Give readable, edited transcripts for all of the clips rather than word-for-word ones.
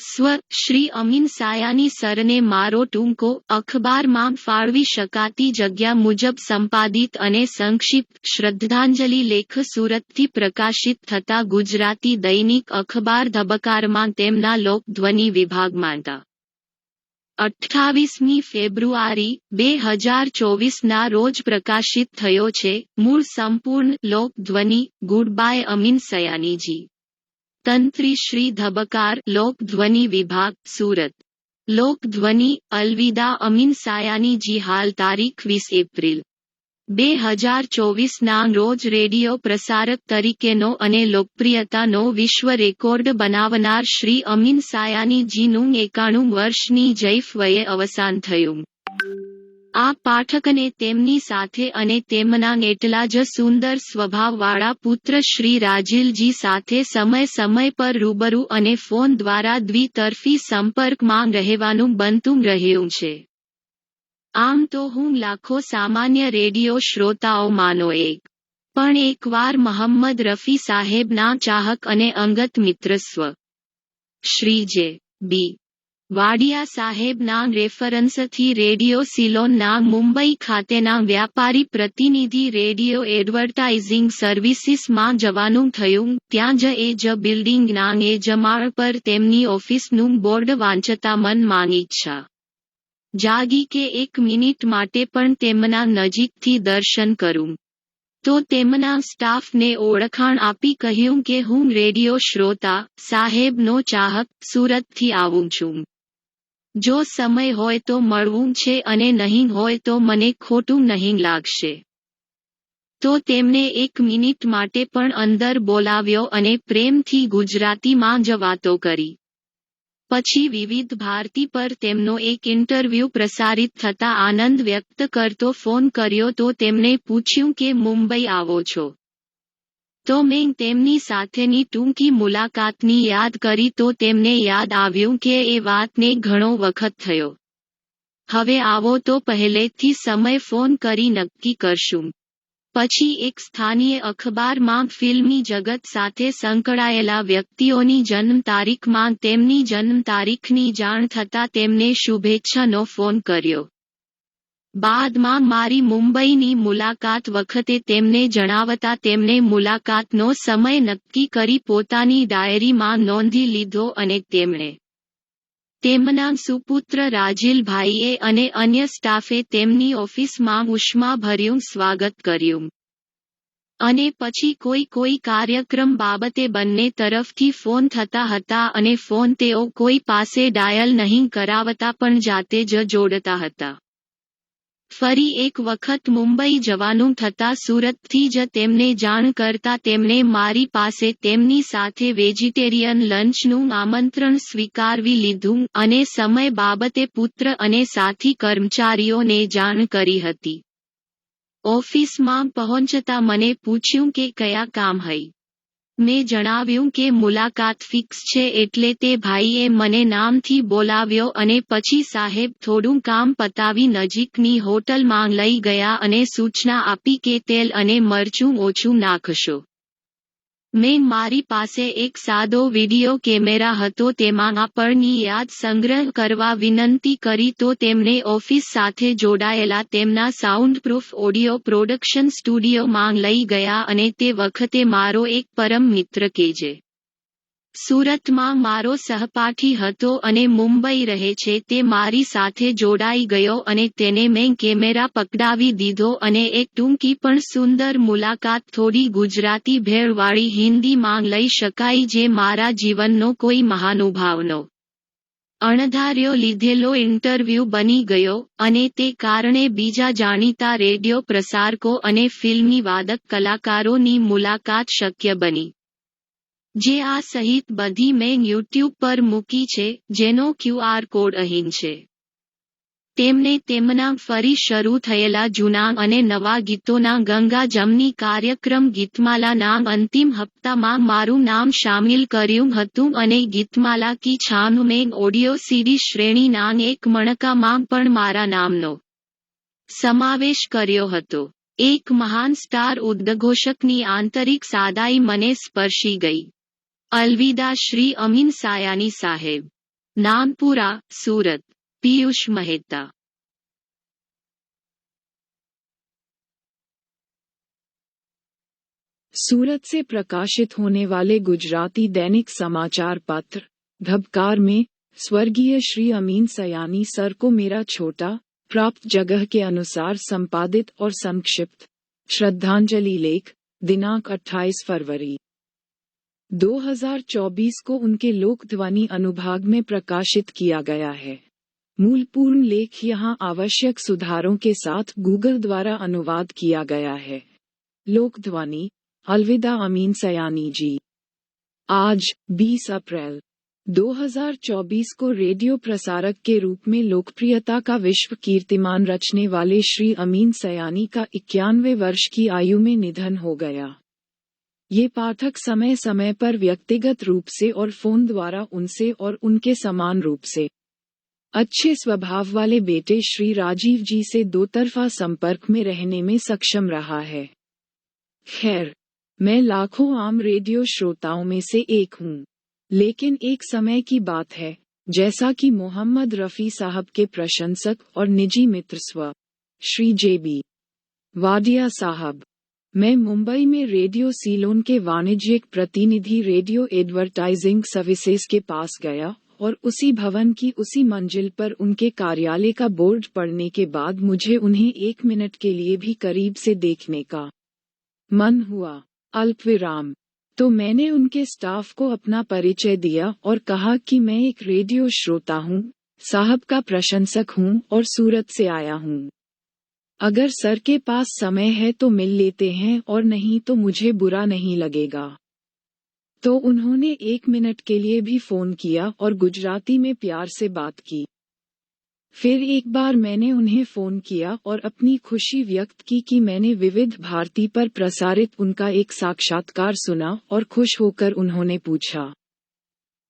સ્વ શ્રી અમીન સાયાની સરને મારો ટૂંકો અખબારમાં ફાળવી શકાતી જગ્યા મુજબ સંપાદિત અને સંક્ષિપ્ત શ્રદ્ધાંજલિ લેખ સુરતથી પ્રકાશિત થતા ગુજરાતી દૈનિક અખબાર ધબકારમાં તેમના લોકધ્વનિ વિભાગમાં તા 28મી ફેબ્રુઆરી 2024ના રોજ પ્રકાશિત થયો છે. મૂળ સંપૂર્ણ લોકધ્વનિ. ગુડ બાય અમીન સયાનીજી. તંત્રી શ્રી ધબકાર. લોકધ્વનિ વિભાગ, સુરત. લોકધ્વનિ. અલવિદા અમીન સાયાનીજી. હાલ તારીખ 20 એપ્રિલ 2024ના રોજ રેડિયો પ્રસારક તરીકેનો અને લોકપ્રિયતાનો વિશ્વ રેકોર્ડ બનાવનાર શ્રી અમીન સાયાનીજીનું 91 વર્ષની જૈફ વયે અવસાન થયું. આ પાઠકને તેમની સાથે અને તેમના એટલા જ સુંદર સ્વભાવવાળા પુત્ર શ્રી રાજીલજી સાથે સમય પર રૂબરૂ અને ફોન દ્વારા દ્વિતરફી સંપર્કમાં રહેવાનું બનતું રહ્યું છે. આમ તો હું લાખો સામાન્ય રેડિયો શ્રોતાઓમાંનો એક. પણ એકવાર મહમ્મદ રફી સાહેબના ચાહક અને અંગત મિત્ર સ્વ. શ્રી જે. બી. વાડિયા સાહેબના રેફરન્સથી રેડિયો સિલોનના મુંબઈ ખાતેના વ્યાપારી પ્રતિનિધિ રેડિયો એડવર્ટાઇઝિંગ સર્વિસીસમાં જવાનું થયું. ત્યાં જ બિલ્ડિંગના એ જ માળ પર તેમની ઓફિસનું બોર્ડ વાંચતા મનમાં ઈચ્છા જાગી કે 1 મિનિટ માટે પણ તેમના નજીકથી દર્શન કરું. તો તેમના સ્ટાફને ઓળખાણ આપી કહ્યું કે હું રેડિયો શ્રોતા સાહેબનો ચાહક સુરતથી આવું છું. જો સમય હોય તો મળવું છે અને નહીં હોય તો મને ખોટું નહીં લાગશે. તો તેમને 1 મિનિટ માટે પણ અંદર બોલાવ્યો અને પ્રેમથી ગુજરાતીમાં જ વાતો કરી. પછી વિવિધ ભારતી પર તેમનો એક ઇન્ટરવ્યૂ પ્રસારિત થતા આનંદ વ્યક્ત કરતો ફોન કર્યો તો તેમણે પૂછ્યું કે મુંબઈ આવો છો? તો મેં તેમની સાથેની ટૂંકી મુલાકાતની યાદ કરી તો તેમને યાદ આવ્યું કે એ વાતને ઘણો વખત થયો. હવે આવો તો પહેલેથી સમય ફોન કરી નક્કી કરશું. પછી એક સ્થાનીય અખબારમાં ફિલ્મી જગત સાથે સંકળાયેલા વ્યક્તિઓની જન્મ તારીખમાં તેમની જન્મ તારીખની જાણ થતાં તેમને શુભેચ્છાનો ફોન કર્યો. બાદમાં મારી મુંબઈની મુલાકાત વખતે તેમને જણાવતા તેમણે મુલાકાતનો સમય નક્કી કરી પોતાની ડાયરીમાં નોંધી લીધો અને તેમણે તેમના સુપુત્ર રાજીલભાઈએ અને અન્ય સ્ટાફે તેમની ઓફિસમાં ઉષ્માભર્યું સ્વાગત કર્યું. અને પછી કોઈ કાર્યક્રમ બાબતે બંને તરફથી ફોન થતા હતા અને ફોન તેઓ કોઈ પાસે ડાયલ નહીં કરાવતા પણ જાતે જ જોડતા હતા. ફરી એક વખત મુંબઈ જવાનું થતાં સુરતથી જ તેમને જાણ કરતા તેમણે મારી પાસે તેમની સાથે વેજીટેરિયન લંચનું આમંત્રણ સ્વીકારવી લીધું અને સમય બાબતે પુત્ર અને સાથી કર્મચારીઓને જાણ કરી હતી. ઓફિસમાં પહોંચતા મને પૂછ્યું કે કયા કામ હૈ. મેં જણાવ્યું કે મુલાકાત ફિક્સ છે એટલે તે ભાઈએ મને નામથી બોલાવ્યો અને પછી સાહેબ થોડું કામ પતાવી નજીકની હોટલમાં લઈ ગયા અને સૂચના આપી કે તેલ અને મરચું ઓછું નાખશો. મેં મારી પાસે એક સાદો વિડિયો કેમેરા હતો તેમાં આપણની યાદ સંગ્રહ કરવા વિનંતી કરી તો તેમણે ઓફિસ સાથે જોડાયેલા તેમના સાઉન્ડપ્રૂફ ઓડિયો પ્રોડક્શન સ્ટુડિયોમાં લઈ ગયા અને તે વખતે મારો એક પરમ મિત્ર કે જે સુરતમાં મારો સહપાઠી હતો અને મુંબઈ રહે છે તે મારી સાથે જોડાઈ ગયો અને તેને મેં કેમેરા પકડાવી દીધો અને એક ટૂંકી પણ સુંદર મુલાકાત થોડી ગુજરાતી ભેળવાળી હિન્દીમાં લઈ શકાય જે મારા જીવનનો કોઈ મહાનુભાવનો અણધાર્યો લીધેલો ઇન્ટરવ્યૂ બની ગયો અને તે કારણે બીજા જાણીતા રેડિયો પ્રસારકો અને ફિલ્મી વાદક કલાકારોની મુલાકાત શક્ય બની. જે આ સહિત બધી મેં યુટ્યુબ પર મૂકી છે જેનો QR કોડ અહીં છે. તેમને તેમના ફરી શરૂ થયેલા જૂના અને નવા ગીતોના ગંગા જમની કાર્યક્રમ ગીતમાલાના અંતિમ હપ્તામાં મારું નામ શામિલ કર્યું હતું અને ગીતમાલા કી છાન મેં ઓડિયો CD શ્રેણીના એક મણકામાં પણ મારા નામનો સમાવેશ કર્યો હતો. એક મહાન સ્ટાર ઉદ્ઘોષકની આંતરિક સાદાઈ મને સ્પર્શી ગઈ. અલવિદા શ્રી અમીન સાયાની સાહેબ. नानपुरा, सूरत। पीयूष मेहता। सूरत से प्रकाशित होने वाले गुजराती दैनिक समाचार पत्र धबकार में स्वर्गीय श्री अमीन सयानी सर को मेरा छोटा प्राप्त जगह के अनुसार संपादित और संक्षिप्त श्रद्धांजलि लेख दिनांक 28 फरवरी 2024 को उनके लोकध्वनि अनुभाग में प्रकाशित किया गया है। मूल पूर्ण लेख यहाँ आवश्यक सुधारों के साथ गूगल द्वारा अनुवाद किया गया है। लोकध्वनि। अलविदा अमीन सयानी जी। आज 20 अप्रैल 2024 को रेडियो प्रसारक के रूप में लोकप्रियता का विश्व कीर्तिमान रचने वाले श्री अमीन सयानी का 91 वर्ष की आयु में निधन हो गया। ये पाठक समय समय पर व्यक्तिगत रूप से और फोन द्वारा उनसे और उनके समान रूप से अच्छे स्वभाव वाले बेटे श्री राजीव जी से दोतरफा संपर्क में रहने में सक्षम रहा है। खैर, मैं लाखों आम रेडियो श्रोताओं में से एक हूँ, लेकिन एक समय की बात है, जैसा कि मोहम्मद रफ़ी साहब के प्रशंसक और निजी मित्र श्री जे.बी. वाडिया साहब, मैं मुंबई में रेडियो सीलोन के वाणिज्यिक प्रतिनिधि रेडियो एडवर्टाइजिंग सर्विसेज के पास गया और उसी भवन की उसी मंजिल पर उनके कार्यालय का बोर्ड पढ़ने के बाद मुझे उन्हें 1 मिनट के लिए भी करीब से देखने का मन हुआ। अल्पविराम। तो मैंने उनके स्टाफ को अपना परिचय दिया और कहा कि मैं एक रेडियो श्रोता हूँ, साहब का प्रशंसक हूँ और सूरत से आया हूँ। अगर सर के पास समय है तो मिल लेते हैं और नहीं तो मुझे बुरा नहीं लगेगा। तो उन्होंने 1 मिनट के लिए भी फोन किया और गुजराती में प्यार से बात की। फिर एक बार मैंने उन्हें फोन किया और अपनी खुशी व्यक्त की कि मैंने विविध भारती पर प्रसारित उनका एक साक्षात्कार सुना और खुश होकर उन्होंने पूछा,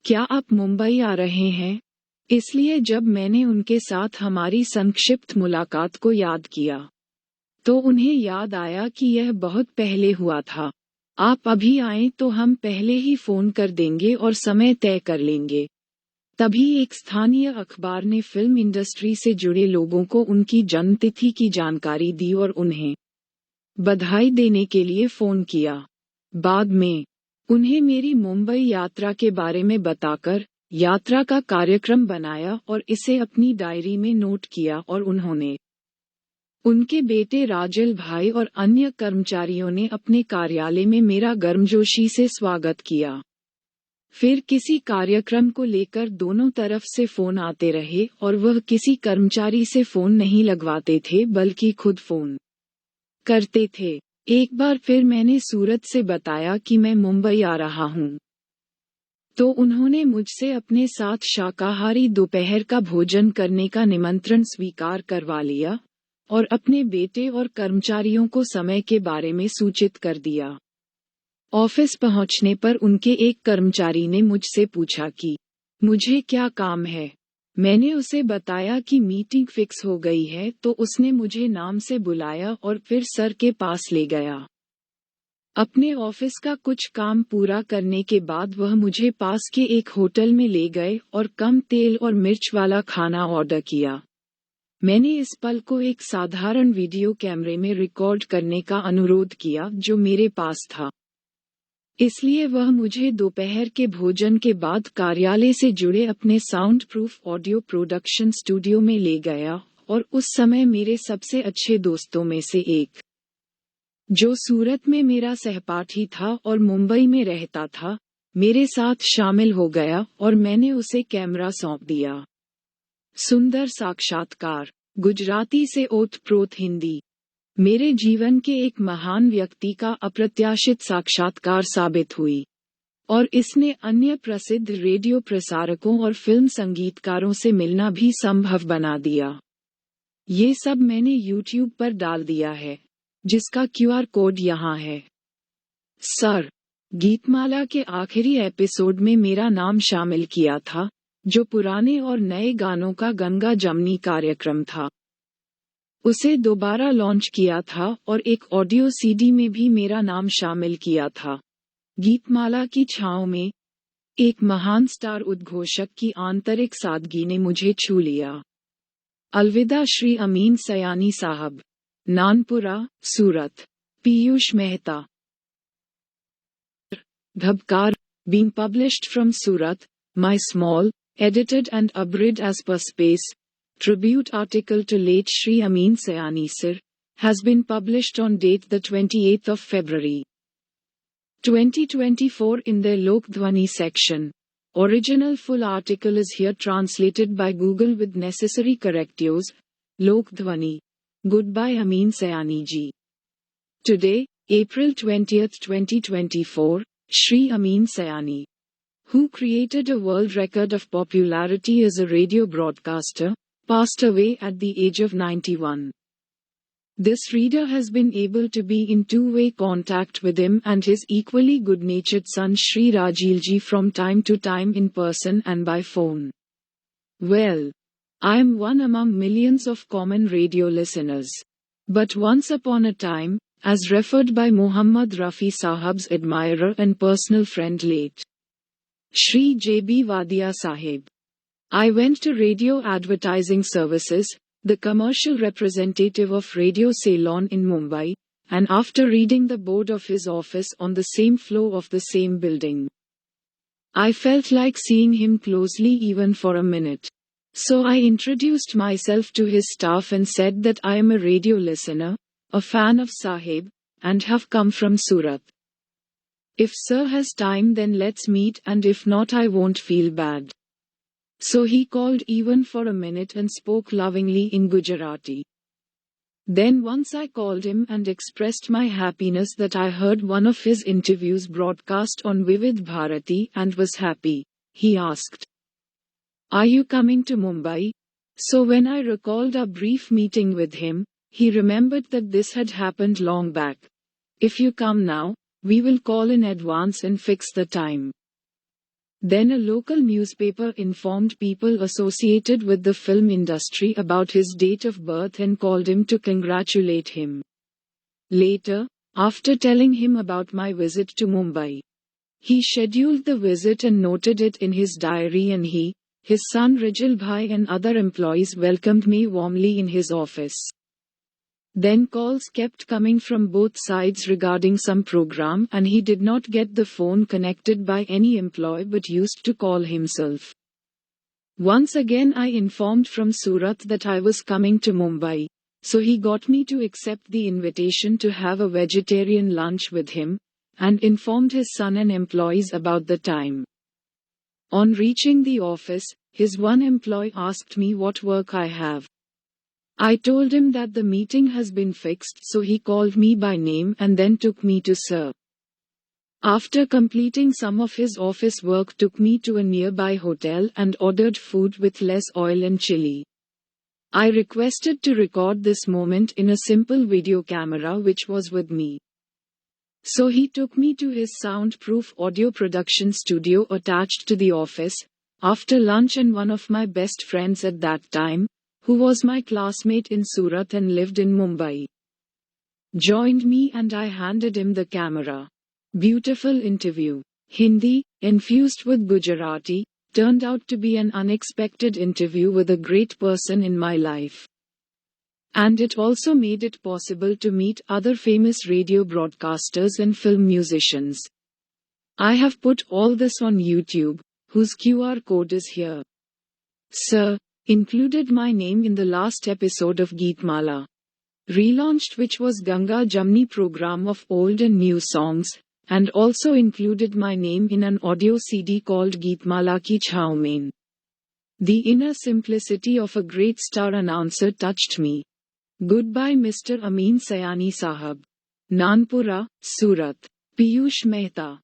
क्या आप मुंबई आ रहे हैं? इसलिए जब मैंने उनके साथ हमारी संक्षिप्त मुलाकात को याद किया, तो उन्हें याद आया कि यह बहुत पहले हुआ था। आप अभी आएं तो हम पहले ही फोन कर देंगे और समय तय कर लेंगे। तभी एक स्थानीय अखबार ने फिल्म इंडस्ट्री से जुड़े लोगों को उनकी जन्मतिथि की जानकारी दी और उन्हें बधाई देने के लिए फोन किया। बाद में उन्हें मेरी मुंबई यात्रा के बारे में बताकर यात्रा का कार्यक्रम बनाया और इसे अपनी डायरी में नोट किया और उन्होंने उनके बेटे राजल भाई और अन्य कर्मचारियों ने अपने कार्यालय में मेरा गर्मजोशी से स्वागत किया। फिर किसी कार्यक्रम को लेकर दोनों तरफ से फोन आते रहे और वह किसी कर्मचारी से फोन नहीं लगवाते थे बल्कि खुद फोन करते थे। एक बार फिर मैंने सूरत से बताया कि मैं मुंबई आ रहा हूँ, तो उन्होंने मुझसे अपने साथ शाकाहारी दोपहर का भोजन करने का निमंत्रण स्वीकार करवा लिया और अपने बेटे और कर्मचारियों को समय के बारे में सूचित कर दिया। ऑफिस पहुंचने पर उनके एक कर्मचारी ने मुझसे पूछा कि मुझे क्या काम है। मैंने उसे बताया कि मीटिंग फिक्स हो गई है, तो उसने मुझे नाम से बुलाया और फिर सर के पास ले गया। अपने ऑफिस का कुछ काम पूरा करने के बाद वह मुझे पास के एक होटल में ले गए और कम तेल और मिर्च वाला खाना ऑर्डर किया। मैंने इस पल को एक साधारण वीडियो कैमरे में रिकॉर्ड करने का अनुरोध किया जो मेरे पास था। इसलिए वह मुझे दोपहर के भोजन के बाद कार्यालय से जुड़े अपने sound proof audio production studio में ले गया और उस समय मेरे सबसे अच्छे दोस्तों में से एक, जो सूरत में मेरा सहपाठी था और मुंबई में रहता था, मेरे साथ शामिल हो गया और मैंने उसे कैमरा सौंप दिया। सुंदर साक्षात्कार। गुजराती से ओतप्रोत हिंदी। मेरे जीवन के एक महान व्यक्ति का अप्रत्याशित साक्षात्कार साबित हुई और इसने अन्य प्रसिद्ध रेडियो प्रसारकों और फिल्म संगीतकारों से मिलना भी संभव बना दिया। ये सब मैंने YouTube पर डाल दिया है, जिसका QR कोड यहाँ है। सर, गीतमाला के आखिरी एपिसोड में मेरा नाम शामिल किया था, जो पुराने और नए गानों का गंगा जमनी कार्यक्रम था। उसे दोबारा लॉन्च किया था और एक ऑडियो CD में भी मेरा नाम शामिल किया था, गीतमाला की छाँव में। एक महान स्टार उद्घोषक की आंतरिक सादगी ने मुझे छू लिया। अलविदा श्री अमीन सयानी साहब, नानपुरा, सूरत। Piyush Mehta. Dhabkar, being published from Surat, my small, edited and abridged as per space, tribute article to late Shri Amin Sayani Sir, has been published on date the 28th of February 2024 in their Lokdhwani section. Original full article is here translated by Google with necessary correctives. Lokdhwani. Goodbye Amin Sayani ji. Today, April 20th, 2024, Shri Amin Sayani, who created a world record of popularity as a radio broadcaster, passed away at the age of 91. This reader has been able to be in two-way contact with him and his equally good-natured son Shri Rajilji from time to time in person and by phone. Well, I am one among millions of common radio listeners. But once upon a time, as referred by Muhammad Rafi Sahab's admirer and personal friend late Shri J.B. Wadia Sahib, I went to Radio Advertising Services, the commercial representative of Radio Ceylon in Mumbai, and after reading the board of his office on the same floor of the same building, I felt like seeing him closely even for a minute. So I introduced myself to his staff and said that I am a radio listener, a fan of Sahib, and have come from Surat. If sir has time then let's meet, and if not I won't feel bad. So he called even for a minute and spoke lovingly in Gujarati. Then once I called him and expressed my happiness that I heard one of his interviews broadcast on Vivid Bharati and was happy. He asked, "Are you coming to Mumbai?" So when I recalled our brief meeting with him, he remembered that this had happened long back. "If you come now, we will call in advance and fix the time." Then a local newspaper informed people associated with the film industry about his date of birth and called him to congratulate him. Later, after telling him about my visit to Mumbai, he scheduled the visit and noted it in his diary, and he, his son Rijal Bhai and other employees welcomed me warmly in his office. Then calls kept coming from both sides regarding some program, and he did not get the phone connected by any employee but used to call himself. Once again I informed from Surat that I was coming to Mumbai, so he got me to accept the invitation to have a vegetarian lunch with him, and informed his son and employees about the time. On reaching the office, his one employee asked me what work I have. I told him that the meeting has been fixed, so he called me by name and then took me to sir. After completing some of his office work, took me to a nearby hotel and ordered food with less oil and chili. I requested to record this moment in a simple video camera which was with me. So he took me to his soundproof audio production studio attached to the office. After lunch, and one of my best friends at that time, who was my classmate in Surat and lived in Mumbai, joined me and I handed him the camera. Beautiful interview. Hindi, infused with Gujarati, turned out to be an unexpected interview with a great person in my life. And it also made it possible to meet other famous radio broadcasters and film musicians. I have put all this on YouTube, whose QR code is here. Sir included my name in the last episode of Geetmala, relaunched, which was Ganga Jamni program of old and new songs, and also included my name in an audio CD called Geetmala Ki Chhaav Mein. The inner simplicity of a great star announcer touched me. Goodbye Mr. Amin Sayani Sahab. Nanpura, Surat. Piyush Mehta.